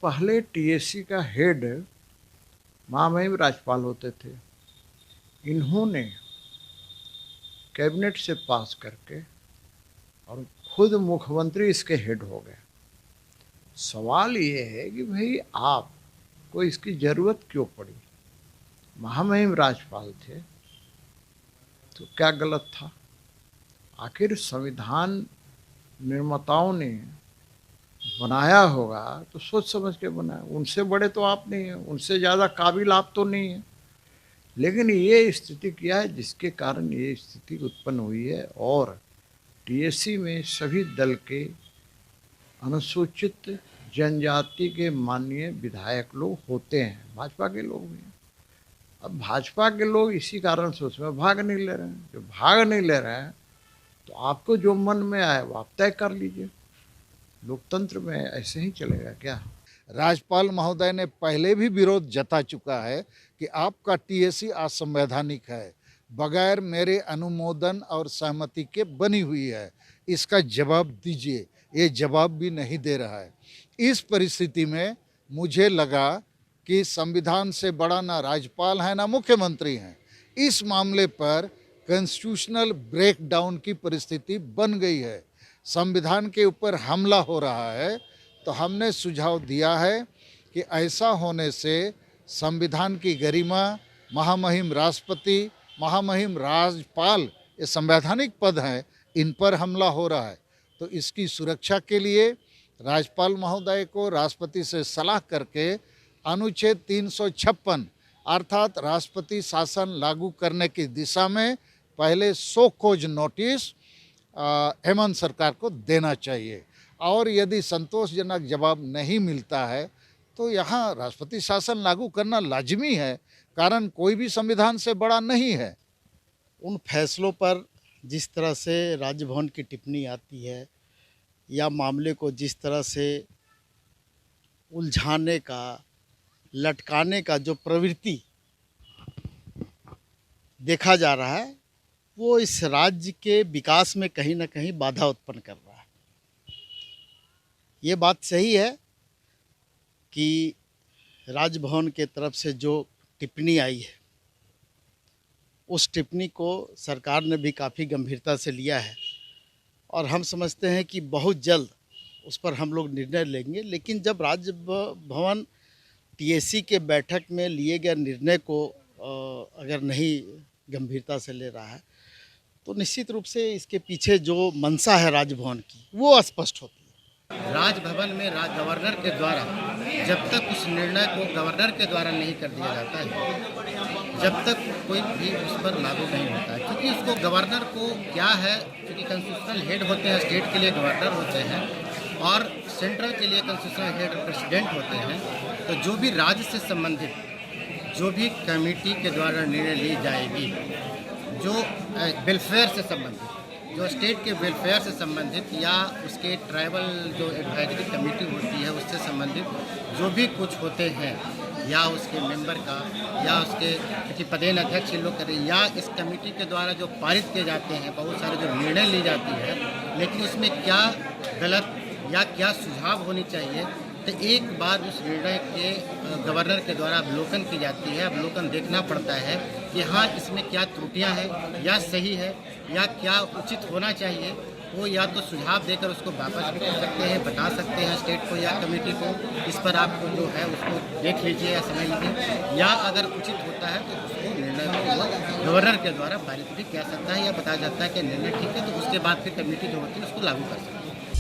पहले टीएससी का हेड महामहिम राज्यपाल होते थे। इन्होंने कैबिनेट से पास करके और खुद मुख्यमंत्री इसके हेड हो गए। सवाल ये है कि भाई आपको इसकी ज़रूरत क्यों पड़ी? महामहिम राज्यपाल थे तो क्या गलत था? आखिर संविधान निर्माताओं ने बनाया होगा तो सोच समझ के बनाया। उनसे बड़े तो आप नहीं हैं, उनसे ज़्यादा काबिल आप तो नहीं हैं, लेकिन ये स्थिति क्या है जिसके कारण ये स्थिति उत्पन्न हुई है। और टीएससी में सभी दल के अनुसूचित जनजाति के माननीय विधायक लोग होते हैं, भाजपा के लोग भी हैं। अब भाजपा के लोग इसी कारण से उसमें भाग नहीं ले रहे हैं। जो भाग नहीं ले रहे हैं तो आपको जो मन में आए वो आप तय कर लीजिए। लोकतंत्र में ऐसे ही चलेगा क्या? राज्यपाल महोदय ने पहले भी विरोध जता चुका है कि आपका टीएससी असंवैधानिक है, बगैर मेरे अनुमोदन और सहमति के बनी हुई है, इसका जवाब दीजिए। ये जवाब भी नहीं दे रहा है। इस परिस्थिति में मुझे लगा कि संविधान से बड़ा ना राज्यपाल है ना मुख्यमंत्री हैं। इस मामले पर कॉन्स्टिट्यूशनल ब्रेकडाउन की परिस्थिति बन गई है, संविधान के ऊपर हमला हो रहा है। तो हमने सुझाव दिया है कि ऐसा होने से संविधान की गरिमा, महामहिम राष्ट्रपति, महामहिम राज्यपाल, ये संवैधानिक पद हैं, इन पर हमला हो रहा है। तो इसकी सुरक्षा के लिए राज्यपाल महोदय को राष्ट्रपति से सलाह करके अनुच्छेद 356 अर्थात राष्ट्रपति शासन लागू करने की दिशा में पहले सो कॉज नोटिस हेमंत सरकार को देना चाहिए। और यदि संतोषजनक जवाब नहीं मिलता है तो यहाँ राष्ट्रपति शासन लागू करना लाजिमी है, कारण कोई भी संविधान से बड़ा नहीं है। उन फैसलों पर जिस तरह से राजभवन की टिप्पणी आती है या मामले को जिस तरह से उलझाने का, लटकाने का जो प्रवृत्ति देखा जा रहा है, वो इस राज्य के विकास में कहीं ना कहीं बाधा उत्पन्न कर रहा है। ये बात सही है कि राजभवन के तरफ से जो टिप्पणी आई है, उस टिप्पणी को सरकार ने भी काफ़ी गंभीरता से लिया है और हम समझते हैं कि बहुत जल्द उस पर हम लोग निर्णय लेंगे। लेकिन जब राजभवन टीएससी के बैठक में लिए गए निर्णय को अगर नहीं गंभीरता से ले रहा है तो निश्चित रूप से इसके पीछे जो मंशा है राजभवन की, वो स्पष्ट होती है। राजभवन में गवर्नर के द्वारा जब तक उस निर्णय को गवर्नर के द्वारा नहीं कर दिया जाता है, जब तक कोई भी उस पर लागू नहीं होता है। क्योंकि उसको गवर्नर को क्या है, क्योंकि कॉन्स्टिट्यूशनल हेड होते हैं, स्टेट के लिए गवर्नर होते हैं और सेंट्रल के लिए कॉन्स्टिट्यूशनल हेड प्रेसिडेंट होते हैं। तो जो भी राज्य से संबंधित जो भी कमेटी के द्वारा निर्णय ली जाएगी, जो वेलफेयर से संबंधित, जो स्टेट के वेलफेयर से संबंधित या उसके ट्राइबल जो एडवाइजरी कमेटी होती है उससे संबंधित जो भी कुछ होते हैं, या उसके मेंबर का या उसके किसी पदेन अध्यक्ष लोग करें, या इस कमेटी के द्वारा जो पारित किए जाते हैं बहुत सारे जो निर्णय ली जाती है, लेकिन उसमें क्या गलत या क्या सुझाव होनी चाहिए, तो एक बार उस निर्णय के गवर्नर के द्वारा अवलोकन की जाती है। अवलोकन देखना पड़ता है कि हाँ इसमें क्या त्रुटियां हैं या सही है या क्या उचित होना चाहिए। वो या तो सुझाव देकर उसको वापस भी कर सकते हैं, बता सकते हैं स्टेट को या कमेटी को, इस पर आपको जो है उसको देख लीजिए या समझ लीजिए, या अगर उचित होता है तो उसको निर्णय को गवर्नर के द्वारा पारित भी किया सकता है या बताया जाता है कि निर्णय ठीक है, तो उसके बाद फिर कमेटी जो होती है उसको लागू कर सकती है।